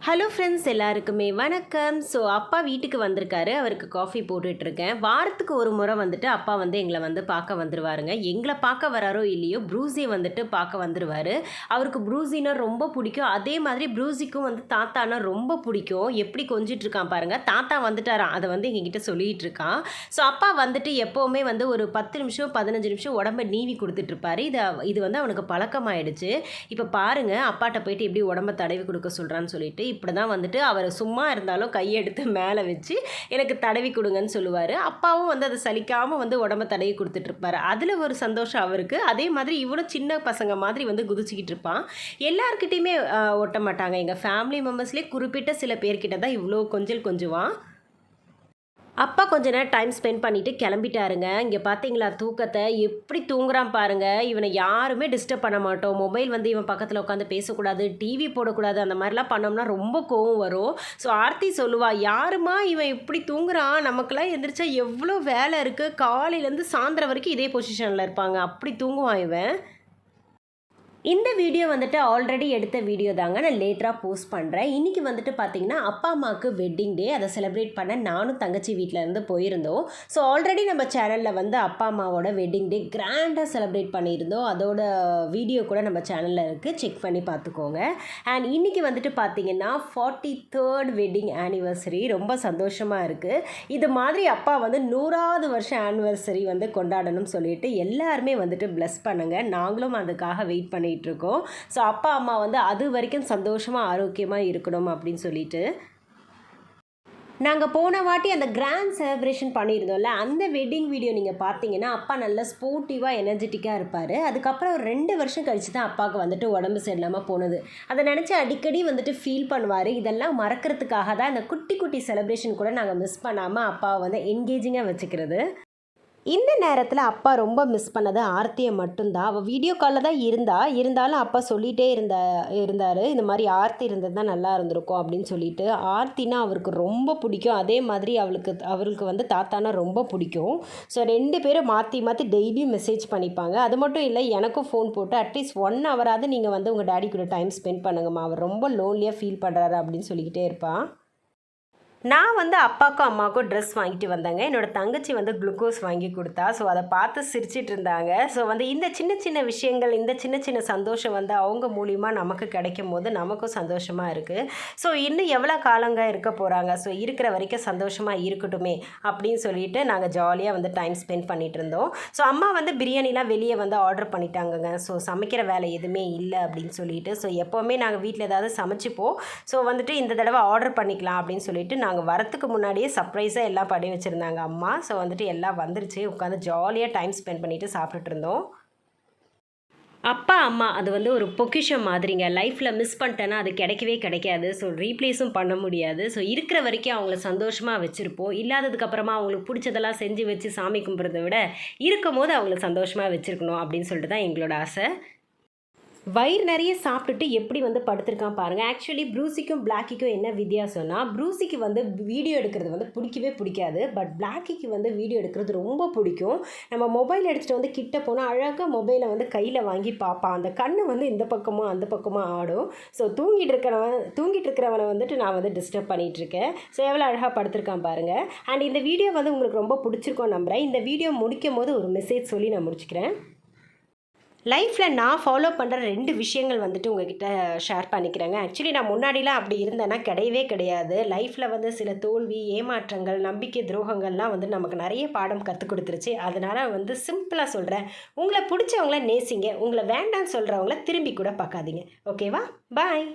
Hello friends, எல்லாருக்குமே வணக்கம். So அப்பா வீட்டுக்கு வந்திருக்காரு. அவருக்கு காஃபி போட்டுட்ருக்கேன். வாரத்துக்கு ஒரு முறை வந்துட்டு அப்பா வந்து எங்களை வந்து பார்க்க வந்துடுவாருங்க. எங்களை பார்க்க வராரோ இல்லையோ ப்ரூஸியை வந்துட்டு பார்க்க வந்துடுவார். அவருக்கு ப்ரூஸினா ரொம்ப பிடிக்கும். அதே மாதிரி ப்ரூஸிக்கும் வந்து தாத்தானா ரொம்ப பிடிக்கும். எப்படி கொஞ்சிட்டு இருக்கான் பாருங்கள். தாத்தா வந்துட்டாராம், அதை வந்து எங்ககிட்ட சொல்லிகிட்டு இருக்கான். ஸோ அப்பா வந்துட்டு எப்போவுமே வந்து ஒரு 10 நிமிஷம் 15 நிமிஷம் உடம்பை நீவி கொடுத்துட்ருப்பாரு. இது வந்து அவனுக்கு பழக்கமாயிடுச்சு. இப்போ பாருங்கள், அப்பாட்ட போயிட்டு எப்படி உடம்பை தடவி கொடுக்க சொல்கிறான்னு சொல்லிட்டு இப்படி தான் வந்துட்டு அவர் சும்மா இருந்தாலும் கையெடுத்து மேலே வச்சு எனக்கு தடவி கொடுங்கன்னு சொல்லுவார். அப்பாவும் வந்து அதை சலிக்காமல் வந்து உடம்பை தடவி கொடுத்துட்ருப்பார். அதில் ஒரு சந்தோஷம் அவருக்கு. அதே மாதிரி இவனும் சின்ன பசங்க மாதிரி வந்து குதிச்சுக்கிட்டு இருப்பான். எல்லாருக்கிட்டையுமே ஒட்ட மாட்டாங்க. எங்கள் ஃபேமிலி மெம்பர்ஸ்லேயே குறிப்பிட்ட சில பேர்கிட்ட தான் இவ்வளோ கொஞ்சுவான். அப்பா கொஞ்ச நேரம் டைம் ஸ்பெண்ட் பண்ணிவிட்டு கிளம்பிட்டாருங்க. இங்கே பார்த்தீங்களா தூக்கத்தை எப்படி தூங்குறான் பாருங்கள். இவனை யாருமே டிஸ்டர்ப் பண்ண மாட்டோம். மொபைல் வந்து இவன் பக்கத்தில் உட்காந்து பேசக்கூடாது, டிவி போடக்கூடாது, அந்த மாதிரிலாம் பண்ணோம்னா ரொம்ப கோவம் வரும். ஸோ ஆர்த்தி சொல்லுவா, யாருமா இவன் இப்படி தூங்குறான், நமக்கெல்லாம் எந்திரிச்சா எவ்வளோ வேலை இருக்குது, காலையிலேருந்து சாயந்தரம் வரைக்கும் இதே பொசிஷனில் இருப்பாங்க, அப்படி தூங்குவான் இவன். இந்த வீடியோ வந்துட்டு ஆல்ரெடி எடுத்த வீடியோ தாங்க, நான் லேட்டராக போஸ்ட் பண்ணுறேன். இன்றைக்கி வந்துட்டு பார்த்திங்கன்னா அப்பா அம்மாவுக்கு வெட்டிங் டே. அதை செலிப்ரேட் பண்ண நானும் தங்கச்சி வீட்டிலேருந்து போயிருந்தோம். ஸோ ஆல்ரெடி நம்ம சேனலில் வந்து அப்பா அம்மாவோட வெட்டிங் டே கிராண்டாக செலிப்ரேட் பண்ணியிருந்தோம். அதோட வீடியோ கூட நம்ம சேனலில் இருக்குது, செக் பண்ணி பார்த்துக்கோங்க. அண்ட் இன்றைக்கி வந்துட்டு பார்த்திங்கன்னா 43rd வெட்டிங் ஆனிவர்சரி. ரொம்ப சந்தோஷமாக இருக்குது. இது மாதிரி அப்பா வந்து 100வது வருஷம் ஆனிவர்சரி வந்து கொண்டாடணும்னு சொல்லிட்டு எல்லாருமே வந்துட்டு ப்ளஸ் பண்ணுங்கள். நாங்களும் அதுக்காக வெயிட் பண்ணி இருக்கோம். ஸோ அப்பா அம்மா வந்து அது வரைக்கும் சந்தோஷமாக ஆரோக்கியமாக இருக்கணும் அப்படின்னு சொல்லிட்டு நாங்கள் போன வாட்டி அந்த கிராண்ட் செலிப்ரேஷன் பண்ணியிருந்தோம்ல, அந்த வெட்டிங் வீடியோ நீங்கள் பார்த்தீங்கன்னா அப்பா நல்லா ஸ்போர்ட்டிவாக எனர்ஜெட்டிக்காக இருப்பார். அதுக்கப்புறம் 2 வருஷம் கழித்து தான் அப்பாவுக்கு வந்துட்டு உடம்பு சரியில்லாமல் போனது. அதை நினச்சி அடிக்கடி வந்துட்டு ஃபீல் பண்ணுவார். இதெல்லாம் மறக்கிறதுக்காக தான் இந்த குட்டி குட்டி செலிப்ரேஷன் கூட நாங்கள் மிஸ் பண்ணாமல் அப்பாவை வந்து என்கேஜிங்காக வச்சுக்கிறது. இந்த நேரத்தில் அப்பா ரொம்ப மிஸ் பண்ணது ஆர்த்தியை மட்டும்தான். அவள் வீடியோ காலில் தான் இருந்தாலும் அப்பா சொல்லிகிட்டே இருந்தார், இந்த மாதிரி ஆர்த்தி இருந்தது தான் நல்லா இருந்திருக்கும் அப்படின்னு சொல்லிட்டு. ஆர்த்தினா அவருக்கு ரொம்ப பிடிக்கும். அதே மாதிரி அவருக்கு வந்து தாத்தானா ரொம்ப பிடிக்கும். ஸோ 2 பேரும் மாற்றி டெய்லியும் மெசேஜ் பண்ணிப்பாங்க. அது மட்டும் இல்லை, எனக்கும் ஃபோன் போட்டு அட்லீஸ்ட் 1 ஹவராவது நீங்கள் வந்து உங்கள் டேடி கூட டைம் ஸ்பெண்ட் பண்ணுங்கம்மா, அவர் ரொம்ப லோன்லியாக ஃபீல் பண்ணுறாரு அப்படின்னு சொல்லிக்கிட்டே இருப்பான். நான் வந்து அப்பாவுக்கும் அம்மாவுக்கும் ட்ரெஸ் வாங்கிட்டு வந்தேங்க. என்னோடய தங்கச்சி வந்து குளுக்கோஸ் வாங்கி கொடுத்தா. ஸோ அதை பார்த்து சிரிச்சிட்டு இருந்தாங்க. ஸோ வந்து இந்த சின்ன விஷயங்கள், இந்த சின்ன சந்தோஷம் வந்து அவங்க மூலிமா நமக்கு கிடைக்கும் போது நமக்கும் சந்தோஷமாக இருக்குது. ஸோ இன்னும் எவ்வளோ காலங்க இருக்க போகிறாங்க, ஸோ இருக்கிற வரைக்கும் சந்தோஷமாக இருக்கட்டுமே அப்படின்னு சொல்லிட்டு நாங்கள் ஜாலியாக வந்து டைம் ஸ்பெண்ட் பண்ணிகிட்டு இருந்தோம். ஸோ அம்மா வந்து பிரியாணிலாம் வெளியே வந்து ஆர்டர் பண்ணிட்டாங்கங்க. ஸோ சமைக்கிற வேலை எதுவுமே இல்லை அப்படின்னு சொல்லிட்டு. ஸோ எப்போவுமே நாங்கள் வீட்டில் ஏதாவது சமைச்சிப்போம். ஸோ வந்துட்டு இந்த தடவை ஆர்டர் பண்ணிக்கலாம் அப்படின்னு சொல்லிட்டு நாங்கள் வரத்துக்கு முன்னாடியே சர்ப்ரைஸாக எல்லாம் பண்ணி வச்சுருந்தாங்க அம்மா. ஸோ வந்துட்டு எல்லாம் வந்துருச்சு. உட்காந்து ஜாலியாக டைம் ஸ்பெண்ட் பண்ணிவிட்டு சாப்பிட்டுட்டு இருந்தோம். அப்பா அம்மா அது வந்து ஒரு பொக்கிஷம் மாதிரிங்க. லைஃப்பில் மிஸ் பண்ணிட்டேன்னா அது கிடைக்காது. ஸோ ரீப்ளேஸும் பண்ண முடியாது. ஸோ இருக்கிற வரைக்கும் அவங்கள சந்தோஷமாக வச்சுருப்போம். இல்லாததுக்கப்புறமா அவங்களுக்கு பிடிச்சதெல்லாம் செஞ்சு வச்சு சாமி கும்பிட்றத விட இருக்கும் போது அவங்கள சந்தோஷமாக வச்சுருக்கணும் அப்படின்னு சொல்லிட்டு தான் எங்களோட ஆசை. வயிறு நிறைய சாப்பிட்டுட்டு எப்படி வந்து படுத்திருக்கான் பாருங்கள். ஆக்சுவலி ப்ரூஸிக்கும் பிளாக்கிக்கும் என்ன வித்தியாசம்னா, ப்ரூஸிக்கு வந்து வீடியோ எடுக்கிறது வந்து பிடிக்காது. பட் பிளாக்கிக்கு வந்து வீடியோ எடுக்கிறது ரொம்ப பிடிக்கும். நம்ம மொபைல் எடுத்துகிட்டு வந்து கிட்ட போனால் அழகாக மொபைலை வந்து கையில் வாங்கி பார்ப்பான். அந்த கண்ணு வந்து இந்த பக்கமும் அந்த பக்கமும் ஆடும். ஸோ தூங்கிட்டு இருக்கிறவனை வந்துட்டு நான் வந்து டிஸ்டர்ப் பண்ணிகிட்ருக்கேன். ஸோ எவ்வளோ அழகாக படுத்திருக்கான் பாருங்கள். அண்ட் இந்த வீடியோ வந்து உங்களுக்கு ரொம்ப பிடிச்சிருக்கோன்னு நம்புகிறேன். இந்த வீடியோ முடிக்கும் போது ஒரு மெசேஜ் சொல்லி நான் முடிச்சுக்கிறேன். லைஃப்பில் நான் ஃபாலோ பண்ணுற 2 விஷயங்கள் வந்துட்டு உங்ககிட்ட ஷேர் பண்ணிக்கிறேங்க. ஆக்சுவலி நான் முன்னாடிலாம் அப்படி இருந்தேன்னா கிடையாது. லைஃப்பில் வந்து சில தோல்வி, ஏமாற்றங்கள், நம்பிக்கை துரோகங்கள்லாம் வந்து நமக்கு நிறைய பாடம் கற்றுக் கொடுத்துருச்சு. அதனால் வந்து சிம்பிளாக சொல்கிறேன், உங்களை பிடிச்சவங்கள நேசிங்க, உங்களை வேண்டான்னு சொல்கிறவங்கள திரும்பி கூட பார்க்காதீங்க. ஓகேவா? பாய்.